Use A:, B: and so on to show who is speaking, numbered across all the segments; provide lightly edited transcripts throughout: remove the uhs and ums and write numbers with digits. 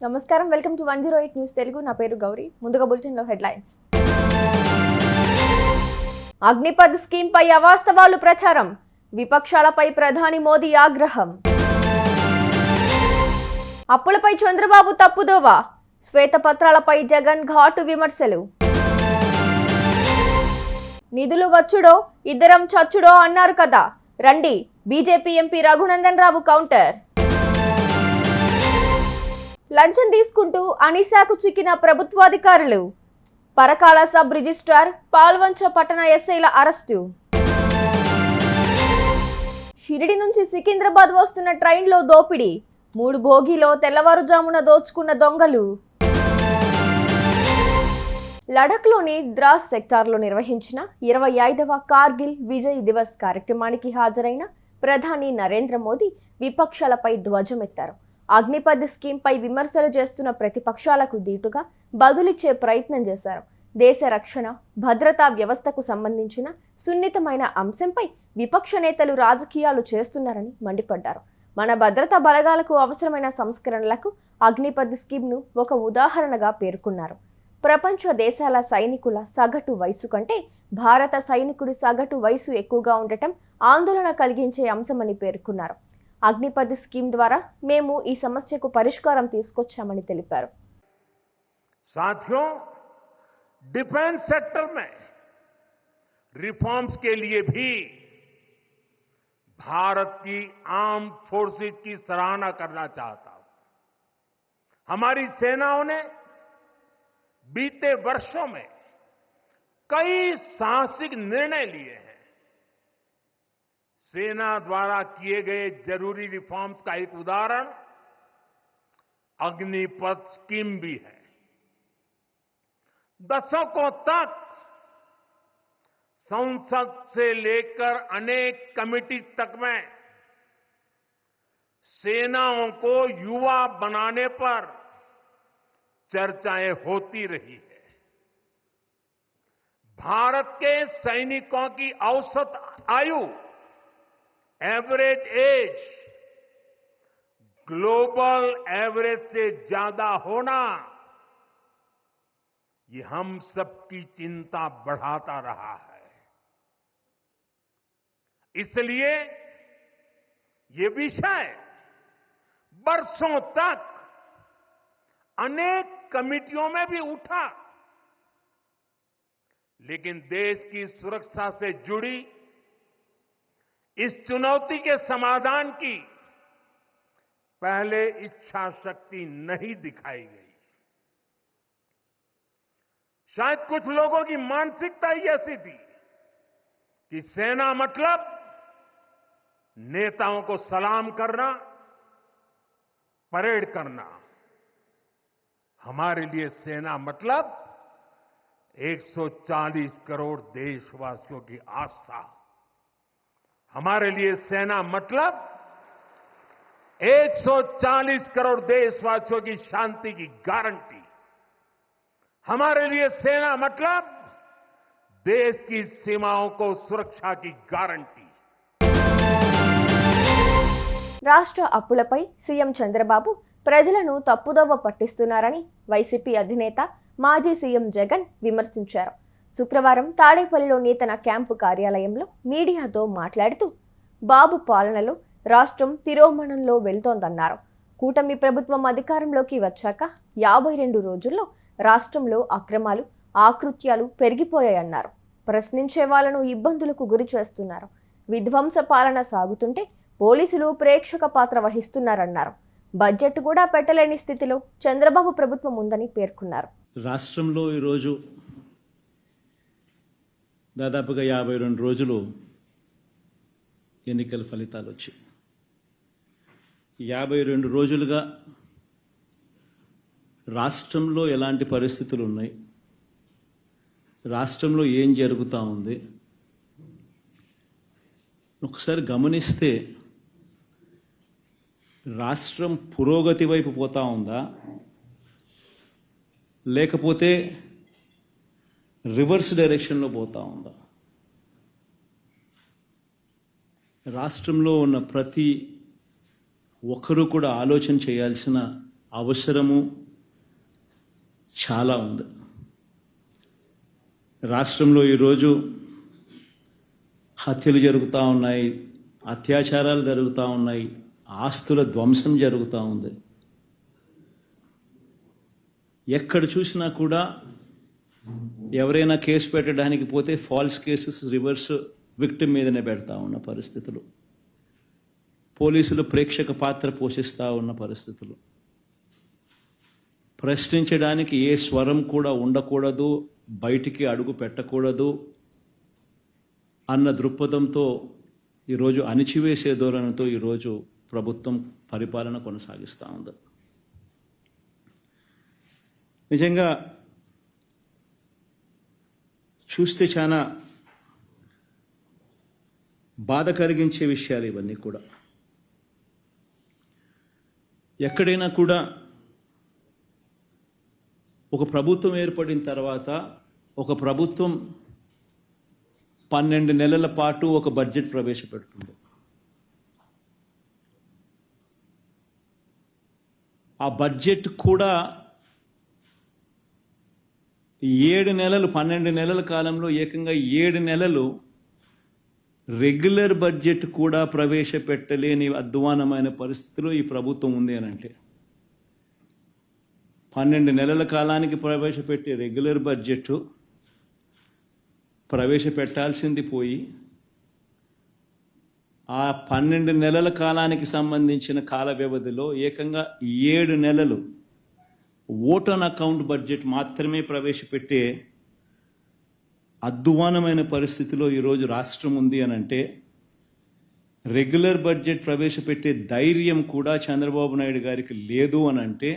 A: నమస్కారం, welcome to 108 news Telugu. నా పేరు గౌరీ. ముందుగా బులెటిన్లో హెడ్లైన్స్. అగ్నిపథ్ స్కీమ్ పై అవాస్తవాలు ప్రచారం, విపక్షాలపై ప్రధాని మోదీ ఆగ్రహం. అప్పులపై చంద్రబాబు తప్పుదోవ, శ్వేతపత్రాలపై జగన్ ఘాటు విమర్శలు. నిధులు వచ్చుడో ఇద్దరం చచ్చుడో అన్నారు కదా, రండి BJP MP Raghunandan Rao counter. లంచం తీసుకుంటూ అనిశాకు చిక్కిన ప్రభుత్వాధికారులు, పరకాల సబ్ రిజిస్ట్రార్, పాల్వంచ పట్టణ ఎస్ఐల అరెస్టు. షిరిడి నుంచి సికింద్రాబాద్ వస్తున్న ట్రైన్లో దోపిడీ, 3 బోగీలో తెల్లవారుజామున దోచుకున్న దొంగలు. లడఖ్లోని ద్రాస్ సెక్టార్లో నిర్వహించిన 25వ కార్గిల్ విజయ్ దివస్ కార్యక్రమానికి హాజరైన ప్రధాని నరేంద్ర మోదీ విపక్షాలపై ధ్వజమెత్తారు. అగ్నిపథ్ స్కీమ్పై విమర్శలు చేస్తున్న ప్రతిపక్షాలకు దీటుగా బదులిచ్చే ప్రయత్నం చేశారు. దేశ రక్షణ భద్రతా వ్యవస్థకు సంబంధించిన సున్నితమైన అంశంపై విపక్ష నేతలు రాజకీయాలు చేస్తున్నారని మండిపడ్డారు. మన భద్రతా బలగాలకు అవసరమైన సంస్కరణలకు అగ్నిపథ్ స్కీమ్ను ఒక ఉదాహరణగా పేర్కొన్నారు. ప్రపంచ దేశాల సైనికుల సగటు వయసు కంటే భారత సైనికుడి సగటు వయసు ఎక్కువగా ఉండటం ఆందోళన కలిగించే అంశమని పేర్కొన్నారు. అగ్నిపథ్ స్కీమ్ ద్వారా మేము ఈ సమస్యకు పరిష్కారం తీసుకొచ్చామని తెలిపారు.
B: साथियों, डिफेंस सेक्टर में रिफॉर्म्स के लिए भी भारत की आर्म फोर्सेस की सराहना करना चाहता हूं. हमारी सेनाओं ने बीते वर्षों में कई साहसिक निर्णय लिए हैं. सेना द्वारा किए गए जरूरी रिफॉर्म्स का एक उदाहरण अग्निपथ स्कीम भी है. दशकों तक संसद से लेकर अनेक कमेटी तक में सेनाओं को युवा बनाने पर चर्चाएं होती रही है. भारत के सैनिकों की औसत आयु एवरेज एज ग्लोबल एवरेज से ज्यादा होना ये हम सबकी चिंता बढ़ाता रहा है. इसलिए ये विषय बरसों तक अनेक कमिटियों में भी उठा, लेकिन देश की सुरक्षा से जुड़ी इस चुनौती के समाधान की पहले इच्छा शक्ति नहीं दिखाई गई. शायद कुछ लोगों की मानसिकता ही ऐसी थी कि सेना मतलब नेताओं को सलाम करना, परेड करना. हमारे लिए सेना मतलब 140 करोड़ देशवासियों की आस्था. हमारे लिए सेना मतलब 140 करोड़ देशवासियों की शांति की गारंटी. हमारे लिए सेना मतलब देश की सीमाओं को सुरक्षा की गारंटी.
A: రాష్ట్ర అప్పులపై సీఎం చంద్రబాబు ప్రజలను తప్పుదోవ పట్టిస్తున్నారని వైసీపీ అధినేత మాజీ సీఎం జగన్ విమర్శించారు. శుక్రవారం తాడేపల్లిలోని తన క్యాంపు కార్యాలయంలో మీడియాతో మాట్లాడుతూ బాబు పాలనలో రాష్ట్రం తిరోగమనంలో వెళ్తోందన్నారు. కూటమి ప్రభుత్వం అధికారంలోకి వచ్చాక 52 రోజుల్లో రాష్ట్రంలో అక్రమాలు ఆకృత్యాలు పెరిగిపోయాయన్నారు. ప్రశ్నించే వాళ్లను ఇబ్బందులకు గురి చేస్తున్నారు. విధ్వంస పాలన సాగుతుంటే పోలీసులు ప్రేక్షక పాత్ర వహిస్తున్నారన్నారు. బడ్జెట్ కూడా పెట్టలేని స్థితిలో చంద్రబాబు ప్రభుత్వం ఉందని పేర్కొన్నారు.
C: రాష్ట్రంలో ఈరోజు దాదాపుగా 52 రోజులు ఎన్నికల ఫలితాలు వచ్చాయి. 52 రోజులుగా రాష్ట్రంలో ఎలాంటి పరిస్థితులు ఉన్నాయి, రాష్ట్రంలో ఏం జరుగుతూ ఉంది ఒకసారి గమనిస్తే రాష్ట్రం పురోగతి వైపు పోతా ఉందా లేకపోతే రివర్స్ డైరెక్షన్లో పోతా ఉందా? రాష్ట్రంలో ఉన్న ప్రతి ఒక్కరూ కూడా ఆలోచన చేయాల్సిన అవసరము చాలా ఉంది. రాష్ట్రంలో ఈరోజు హత్యలు జరుగుతూ ఉన్నాయి, అత్యాచారాలు జరుగుతూ ఉన్నాయి, ఆస్తుల ధ్వంసం జరుగుతూ ఉంది. ఎక్కడ చూసినా కూడా ఎవరైనా కేసు పెట్టడానికి పోతే ఫాల్స్ కేసెస్ రివర్స్ విక్టిమ్ మీదనే పెడతా ఉన్న పరిస్థితులు, పోలీసులు ప్రేక్షక పాత్ర పోషిస్తూ ఉన్న పరిస్థితులు, ప్రశ్నించడానికి ఏ స్వరం కూడా ఉండకూడదు, బయటికి అడుగు పెట్టకూడదు అన్న దృక్పథంతో ఈరోజు అణిచివేసే ధోరణితో ఈరోజు ప్రభుత్వం పరిపాలన కొనసాగిస్తూ ఉంది. నిజంగా చూస్తే చాలా బాధ కలిగించే విషయాలు ఇవన్నీ కూడా. ఎక్కడైనా కూడా ఒక ప్రభుత్వం ఏర్పడిన తర్వాత ఒక ప్రభుత్వం 12 నెలల పాటు ఒక బడ్జెట్ ప్రవేశపెడుతుంది. ఆ బడ్జెట్ కూడా 7 నెలలు, 12 నెలల కాలంలో ఏకంగా 7 నెలలు రెగ్యులర్ బడ్జెట్ కూడా ప్రవేశపెట్టలేని అధ్వానమైన పరిస్థితిలో ఈ ప్రభుత్వం ఉంది అని అంటే, 12 నెలల కాలానికి ప్రవేశపెట్టే రెగ్యులర్ బడ్జెట్ ప్రవేశపెట్టాల్సింది పోయి ఆ 12 నెలల కాలానికి సంబంధించిన కాల వ్యవధిలో ఏకంగా 7 నెలలు ఓట్ ఆన్ అకౌంట్ బడ్జెట్ మాత్రమే ప్రవేశపెట్టే అధ్వానమైన పరిస్థితిలో ఈరోజు రాష్ట్రం ఉంది అని అంటే, రెగ్యులర్ బడ్జెట్ ప్రవేశపెట్టే ధైర్యం కూడా చంద్రబాబు నాయుడు గారికి లేదు అని అంటే,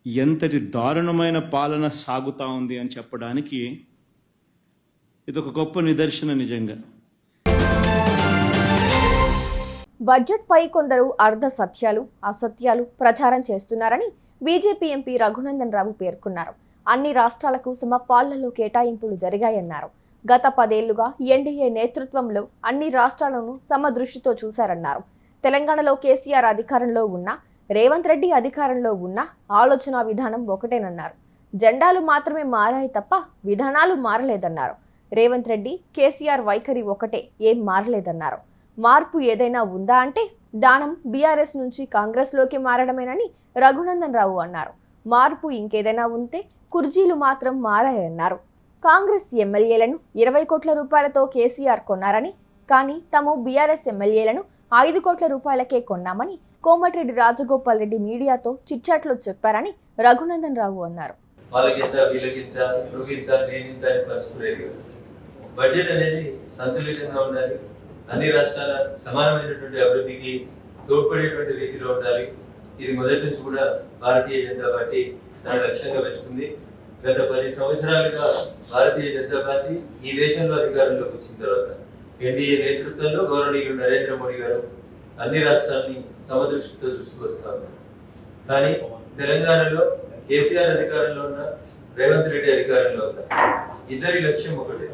C: ఎంతటి దారుణమైన పాలన సాగుతూ ఉంది అని చెప్పడానికి ఇదొక గొప్ప నిదర్శన. నిజంగా
A: బడ్జెట్ పై కొందరు అర్ధ సత్యాలు, అసత్యాలు ప్రచారం చేస్తున్నారని బీజేపీ ఎంపీ రఘునందన్ రావు పేర్కొన్నారు. అన్ని రాష్ట్రాలకు సమపాళ్లలో కేటాయింపులు జరిగాయన్నారు. గత 10 ఏళ్లుగా ఎన్డీఏ నేతృత్వంలో అన్ని రాష్ట్రాలను సమదృష్టితో చూశారన్నారు. తెలంగాణలో కేసీఆర్ అధికారంలో ఉన్న, రేవంత్ రెడ్డి అధికారంలో ఉన్న ఆలోచన విధానం ఒకటేనన్నారు. జెండాలు మాత్రమే మారాయి తప్ప విధానాలు మారలేదన్నారు. రేవంత్ రెడ్డి, కేసీఆర్ వైఖరి ఒకటే, ఏం మారలేదన్నారు. మార్పు ఏదైనా ఉందా అంటే దానం బీఆర్ఎస్ నుంచి కాంగ్రెస్లోకి మారడమేనని రఘునందన్ రావు అన్నారు. మార్పు ఇంకేదైనా ఉంటే కుర్చీలు మాత్రం మారాయన్నారు. కాంగ్రెస్ ఎమ్మెల్యేలను 20 కోట్ల రూపాయలతో కేసీఆర్ కొన్నారని, కానీ తాము బీఆర్ఎస్ ఎమ్మెల్యేలను 5 కోట్ల రూపాయలకే కొన్నామని కోమటిరెడ్డి రాజగోపాల్ రెడ్డి మీడియాతో చిట్చాట్లో చెప్పారని రఘునందన్ రావు అన్నారు.
D: బడ్జెట్ అనేది సంతులితంగా ఉండాలి, అన్ని రాష్ట్రాల సమానమైనటువంటి అభివృద్ధికి తోడ్పడేటువంటి రీతిలో ఉండాలి. ఇది మొదటి నుంచి కూడా భారతీయ జనతా పార్టీ తన లక్ష్యంగా పెట్టుకుంది. గత 10 సంవత్సరాలుగా భారతీయ జనతా పార్టీ ఈ దేశంలో అధికారంలోకి వచ్చిన తర్వాత ఎన్డీఏ నేతృత్వంలో గౌరవనీయులు నరేంద్ర మోడీ గారు అన్ని రాష్ట్రాలని సమదృష్టితో చూసుకొస్తా ఉన్నారు. కానీ తెలంగాణలో కేసీఆర్ అధికారంలో ఉన్న, రేవంత్ రెడ్డి అధికారంలో ఉన్న, ఇద్దరి లక్ష్యం ఒకటే.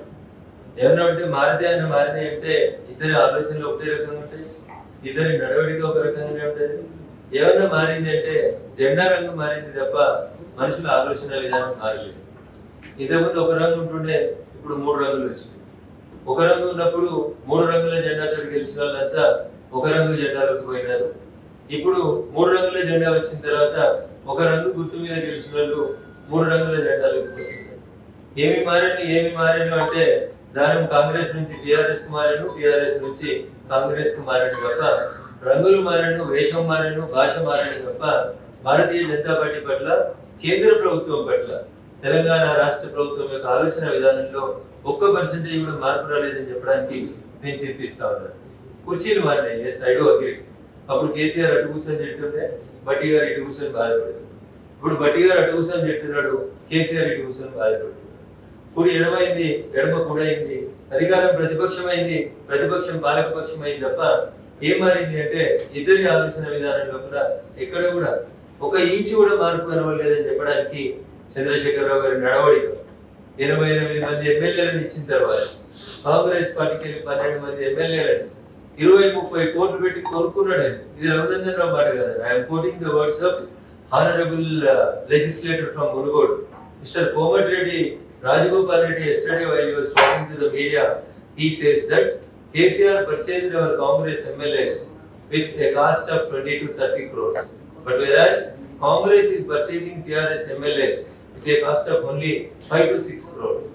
D: ఏమన్నా అంటే మారినాయి అంటే ఇద్దరి ఆలోచనలు ఒకటే రకంగా ఉంటాయి, ఇద్దరి నడవడిక ఒక రకంగానే ఉంటుంది. ఏమన్నా మారింది అంటే జెండా రంగు మారింది తప్ప మనుషుల ఆలోచన విధానం మారలేదు. ఇంతకుముందు ఒక రంగు ఉంటుండే, ఇప్పుడు 3 రంగులు వచ్చింది. ఒక రంగు ఉన్నప్పుడు 3 రంగుల జెండాతో గెలిచిన వాళ్ళంతా ఒక రంగు జెండాలోకి పోయినారు. ఇప్పుడు 3 రంగుల జెండా వచ్చిన తర్వాత ఒక రంగు గుర్తు మీద గెలిచిన వాళ్ళు 3 రంగుల జెండాలోకి పోతున్నారు. ఏమి మారాను అంటే దానం కాంగ్రెస్ నుంచి టీఆర్ఎస్ కు మారాను, టీఆర్ఎస్ నుంచి కాంగ్రెస్ కు మారాను తప్ప రంగులు మారాను, వేషం మారాను, భాష మారాను తప్ప భారతీయ జనతా పార్టీ పట్ల, కేంద్ర ప్రభుత్వం పట్ల, తెలంగాణ రాష్ట్ర ప్రభుత్వం యొక్క ఆలోచన విధానంలో 1% కూడా మార్పు రాలేదని చెప్పడానికి నేను చింతిస్తా ఉన్నాను. కుర్చీలు మారినాయి, ఎస్ ఐ డూ అగ్రీ. అప్పుడు కేసీఆర్ అటు కూర్చొని చెప్తుంటే బట్టి గారు ఇటు కూర్చొని బాధపడుతుంది. ఇప్పుడు బట్టి గారు అటు కూర్చొని చెప్తున్నాడు, కేసీఆర్ ఇటు కూర్చొని బాధపడుతుంది. ఇప్పుడు ఎడమైంది, ఎడమ కుడైంది, అధికారం ప్రతిపక్షమైంది, ప్రతిపక్షం పాలకపక్షం అయింది తప్ప ఏం మారింది అంటే ఇద్దరి ఆలోచన విధానంలో కూడా ఎక్కడ కూడా ఒక ఇంచు కూడా మార్పు కనవలేదని చెప్పడానికి చంద్రశేఖరరావు గారి నడవడిక. 88 మంది ఎమ్మెల్యేలను ఇచ్చిన తర్వాత కాంగ్రెస్ పార్టీకి 12 మంది ఎమ్మెల్యేలను 20-30 కోట్లు పెట్టి కొనుక్కున్నాడు ఆయన. ఇది రఘునందన్ రావు మాట కదా. I'm quoting the words of honourable legislator from Munugode, Mr. Komatiredi Rajagopal Reddy. Yesterday while he was talking to the media, he says that KCR purchased our Congress MLAs with a cost of 20 to 30 crores. But whereas Congress is purchasing TRS MLAs with a cost of only 5 to 6 crores.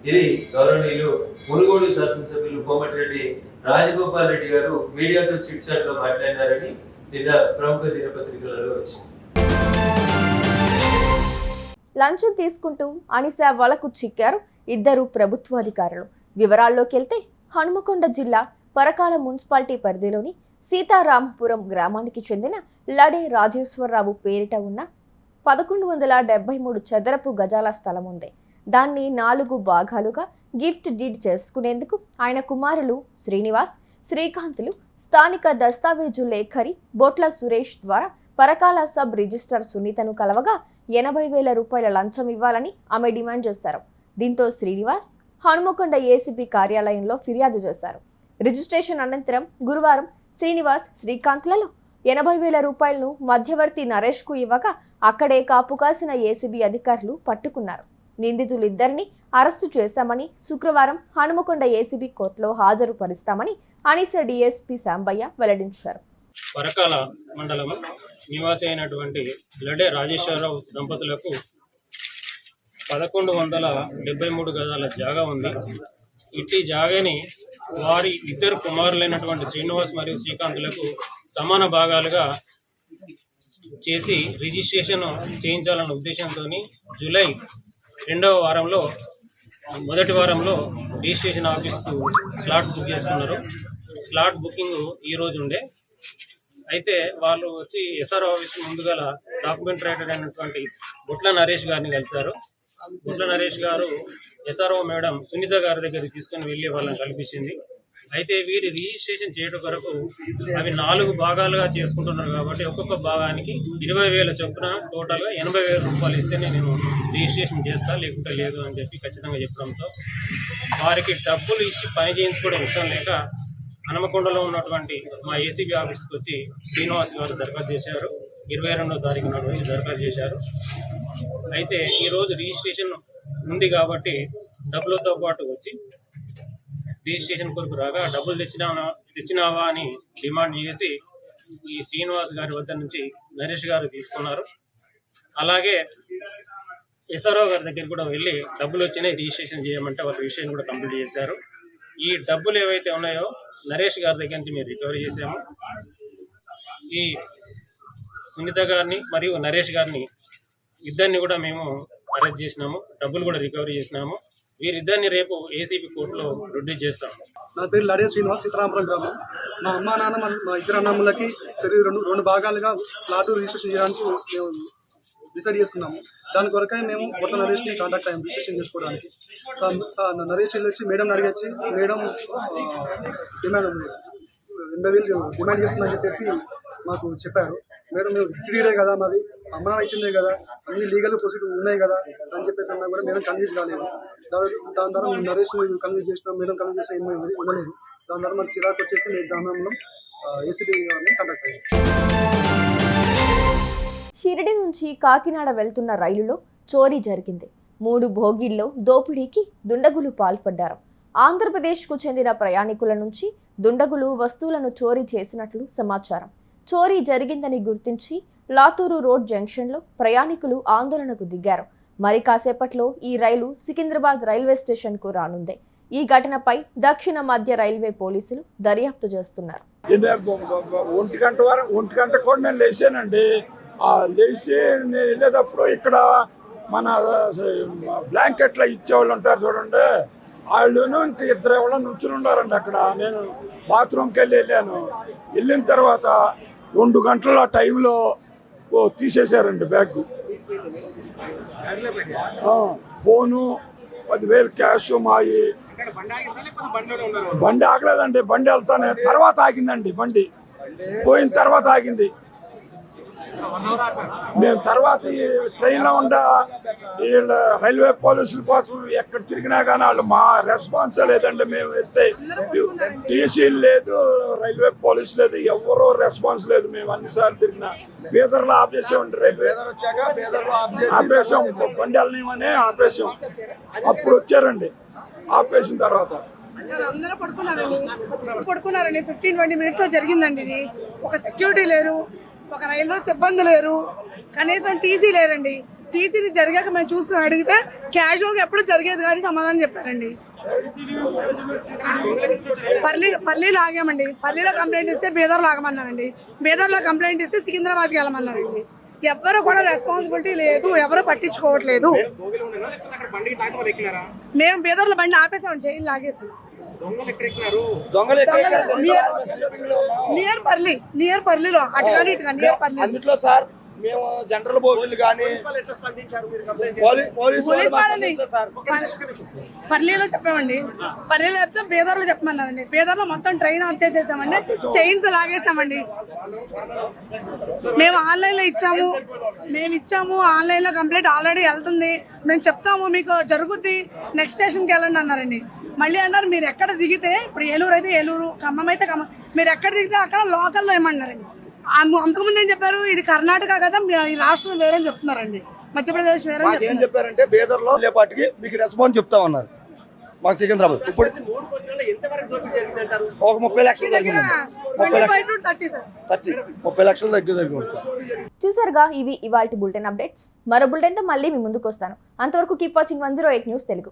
D: ఇది గౌరవనీయులు మునుగోడు శాసనసభ్యులు కోమటిరెడ్డి రాజగోపాల్ రెడ్డి గారు మీడియాతో chit chat లో మాట్లాడినారని నిన్న ప్రముఖ దినపత్రికలలో వచ్చింది.
A: లంచం తీసుకుంటూ అనిస వలకు చిక్కారు ఇద్దరు ప్రభుత్వాధికారులు. వివరాల్లోకి వెళ్తే హనుమకొండ జిల్లా పరకాల మున్సిపాలిటీ పరిధిలోని సీతారాంపురం గ్రామానికి చెందిన లడే రాజేశ్వరరావు పేరిట ఉన్న 1173 చదరపు గజాల స్థలం ఉంది. దాన్ని 4 భాగాలుగా గిఫ్ట్ డీడ్ చేసుకునేందుకు ఆయన కుమారులు శ్రీనివాస్, శ్రీకాంత్లు స్థానిక దస్తావేజు లేఖరి బొట్ల సురేష్ ద్వారా పరకాల సబ్ రిజిస్టర్ సునీతను కలవగా 80,000 రూపాయల లంచం ఇవ్వాలని ఆమె డిమాండ్ చేశారు. దీంతో శ్రీనివాస్ హనుమకొండ ఏసీబీ కార్యాలయంలో ఫిర్యాదు చేశారు. రిజిస్ట్రేషన్ అనంతరం గురువారం శ్రీనివాస్, శ్రీకాంత్లలో 80,000 రూపాయలను మధ్యవర్తి నరేష్కు ఇవ్వగా అక్కడే కాపు కాసిన ఏసీబీ అధికారులు పట్టుకున్నారు. నిందితులిద్దరిని అరెస్టు చేశామని, శుక్రవారం హనుమకొండ ఏసీబీ కోర్టులో హాజరుపరుస్తామని అనిస డీఎస్పీ శాంబయ్య వెల్లడించారు.
E: పరకాల మండలం నివాసి అయినటువంటి లడే రాజేశ్వరరావు దంపతులకు 1173 గజాల జాగా ఉంది. ఇట్టి జాగాని వారి ఇద్దరు కుమారులైనటువంటి శ్రీనివాస్ మరియు శ్రీకాంత్లకు సమాన భాగాలుగా చేసి రిజిస్ట్రేషన్ చేయించాలన్న ఉద్దేశంతో జూలై 2వ వారంలో మొదటి వారంలో రిజిస్ట్రేషన్ ఆఫీస్కు స్లాట్ బుక్ చేసుకున్నారు. స్లాట్ బుకింగ్ ఈ రోజు ఉండే. అయితే వాళ్ళు వచ్చి ఎస్ఆర్ఓ ఆఫీస్ ముందుగల డాక్యుమెంట్ రైటర్ అయినటువంటి బొట్ల నరేష్ గారిని కలిశారు. బొట్ల నరేష్ గారు ఎస్ఆర్ఓ మేడం సునీత గారి దగ్గరికి తీసుకొని వెళ్ళి వాళ్ళని కల్పించింది. అయితే వీరి రిజిస్ట్రేషన్ చేయడం కొరకు అవి 4 భాగాలుగా చేసుకుంటున్నారు కాబట్టి ఒక్కొక్క భాగానికి 20,000 చొప్పున టోటల్గా 80,000 రూపాయలు ఇస్తేనే నేను రిజిస్ట్రేషన్ చేస్తా, లేకుంటే లేదు అని చెప్పి ఖచ్చితంగా చెప్పడంతో వారికి డబ్బులు ఇచ్చి పని చేయించుకోవడం ఇష్టం లేక హనుమకొండలో ఉన్నటువంటి మా ఏసీబీ ఆఫీస్కి వచ్చి శ్రీనివాస్ గారు దరఖాస్తు చేశారు. 22వ తారీఖు నాడు వచ్చి దరఖాస్తు చేశారు. అయితే ఈరోజు రిజిస్ట్రేషన్ ఉంది కాబట్టి డబ్బులతో పాటు వచ్చి రిజిస్ట్రేషన్ కొరకు రాగా డబ్బులు తెచ్చినావా అని డిమాండ్ చేసి ఈ శ్రీనివాస్ గారి వద్ద నుంచి నరేష్ గారు తీసుకున్నారు. అలాగే ఎస్ఆర్ఓ గారి దగ్గర కూడా వెళ్ళి డబ్బులు వచ్చినాయి రిజిస్ట్రేషన్ చేయమంటే వాళ్ళు రిజిస్ట్రేషన్ కూడా కంప్లీట్ చేశారు. ఈ డబ్బులు ఏవైతే ఉన్నాయో నరేష్ గారి దగ్గర నుంచి మేము రికవరీ చేశాము. ఈ సునీత గారిని మరియు నరేష్ గారిని ఇద్దరిని కూడా మేము అరెస్ట్ చేసినాము. డబ్బులు కూడా రికవరీ చేసినాము. వీరిద్దరిని రేపు ఏసీబీ కోర్టులో ప్రొడ్యూస్ చేస్తాము.
F: నా పేరు లడే శ్రీనివాస్, సీతారాంపురం గ్రామం. మా అమ్మ నాన్న మా ఇద్దరు అన్నమ్మలకి రెండు భాగాలుగా ప్లాటు రిజిస్ట్రేషన్ చేయడానికి మేము డిసైడ్ చేసుకున్నాము. దాని కొరకై మేము బొట్ల నరేష్ని కాంటాక్ట్ అయ్యాము రిజిస్ట్రేషన్ చేసుకోవడానికి. నరేష్ వచ్చి మేడం అడిగొచ్చి మేడం డిమాండ్ 80,000 డిమాండ్ చేస్తుందని చెప్పేసి మాకు చెప్పారు. మేడం మేము గిఫ్ట్ కదా, మాది అమ్మ నాన్న ఇచ్చిందే కదా, అన్ని లీగల్ ప్రొసీజర్ ఉన్నాయి కదా అని చెప్పేసి అన్నా కూడా మేడం కన్విన్స్ కాలేదు. దాని ద్వారా నరేష్ కన్విన్స్ చేసినాం, మేడం కన్విన్స్ చేసిన ఏమీ ఉండలేదు. దాని ద్వారా మాకు చిరాకు వచ్చేసి మేము దానంలో ఏసీబీ కాంటాక్ట్ అయ్యాము.
A: షిరిడి నుంచి కాకినాడ వెళ్తున్న రైలులో చోరీ జరిగింది. 3 బోగీల్లో దోపిడీకి దుండగులు పాల్పడ్డారు. ఆంధ్రప్రదేశ్కు చెందిన ప్రయాణికుల నుంచి దుండగులు వస్తువులను చోరీ చేసినట్లు సమాచారం. చోరీ జరిగిందని గుర్తించి లాతూరు రోడ్ జంక్షన్లో ప్రయాణికులు ఆందోళనకు దిగారు. మరి కాసేపట్లో ఈ రైలు సికింద్రాబాద్ రైల్వే స్టేషన్కు రానుంది. ఈ ఘటనపై దక్షిణ మధ్య రైల్వే పోలీసులు దర్యాప్తు చేస్తున్నారు.
G: 1 గంట కూడా నేను లేచానండి. లేచి నేను వెళ్ళేటప్పుడు ఇక్కడ మన బ్లాంకెట్లు ఇచ్చేవాళ్ళు ఉంటారు చూడండి, వాళ్ళను ఇంకా 2 ఎవరో నుంచుని ఉన్నారండి అక్కడ. నేను బాత్రూమ్కి వెళ్ళాను. వెళ్ళిన తర్వాత 2 గంటల టైంలో తీసేశారండి బ్యాగ్, ఫోను, 10,000 క్యాష్ మాయి. బండి ఆగలేదండి, బండి వెళ్తానే తర్వాత ఆగిందండి. బండి పోయిన తర్వాత ఆగింది. మేము తర్వాత ఈ ట్రైన్లో ఉండ వీళ్ళ రైల్వే పోలీసుల కోసం ఎక్కడ తిరిగినా కానీ వాళ్ళు మా రెస్పాన్స్ లేదండి. మేము వెళ్తే టీసీ లేదు, రైల్వే పోలీసు లేదు, ఎవరో రెస్పాన్స్ లేదు. మేము అన్నిసార్లు తిరిగినా బీదర్లో ఆపేసామండి. రైల్వే ఆపేసాం, బండి వెళ్ళనివనే ఆపేసాం. అప్పుడు వచ్చారండి. ఆపేసిన తర్వాత
H: అందరూ పడుకున్నారండి. 15-20 మినిట్స్ జరిగిందండి. ఇది ఒక సెక్యూరిటీ లేరు, ఒక రైల్వే సిబ్బంది లేరు, కనీసం టీసీ లేరండి. టీసీని జరిగాక మేము చూసుకుని అడిగితే క్యాజువల్గా ఎప్పుడు జరిగేది కానీ సమాధానం చెప్పారండి. పర్లీలో ఆగామండి. పర్లీలో కంప్లైంట్ ఇస్తే బీదర్లో ఆగమన్నారండి. బీదర్లో కంప్లైంట్ ఇస్తే సికింద్రాబాద్కి వెళ్ళమన్నారండి. ఎవరు కూడా రెస్పాన్సిబిలిటీ లేదు, ఎవరు పట్టించుకోవట్లేదు. మేము బీదర్లో బండి ఆపేసామండి, చైన్ లాగేసి. నియర్ పర్లీలో అటు కానీ ఇటు కానీ నియర్ పర్లీ.
F: అందులో సార్ మేము జనరల్ బోర్డులు కానీ
H: పర్లీలో చెప్పామండి. పర్లీలో చెప్తే బీదర్లో చెప్పమన్నారండి. బీదర్లో మొత్తం ట్రైన్ ఆఫ్ చేసేసామండి, చైన్స్ లాగేసామండి. మేము ఆన్లైన్లో ఇచ్చాము ఆన్లైన్లో కంప్లైంట్ ఆల్రెడీ వెళ్తుంది. మేము చెప్తాము మీకు జరుగుద్ది, నెక్స్ట్ స్టేషన్కి వెళ్ళండి అన్నారండి. మళ్ళీ అన్నారు మీరు ఎక్కడ దిగితే, ఇప్పుడు ఏలూరు అయితే ఏలూరు, ఖమ్మం అయితే ఖమ్మం, మీరు ఎక్కడ దిగితే అక్కడ లోకల్లో ఏమన్నారండి. అంతకుముందు ఏం చెప్పారు, ఇది కర్ణాటక కదా, ఈ రాష్ట్రం వేరే చెప్తున్నారండి, మధ్యప్రదేశ్ వేరే
F: ఏం చెప్పారంటే బీదర్లో లేపాటికి మీకు రెస్పాన్స్ చెప్తామన్నారు. మాకు సికింద్రాబాద్ ఇప్పుడు ఒక 30 లక్షలు తగ్గింది. 30 లక్షలు తగ్గింది.
A: చూసారుగా, ఇవి ఇవాల్టి బులెటిన్ అప్డేట్స్. మరో బులెటిన్తో మళ్ళీ మీ ముందుకు వస్తాను. అంతవరకు కీప్ వాచింగ్ 108 న్యూస్ తెలుగు.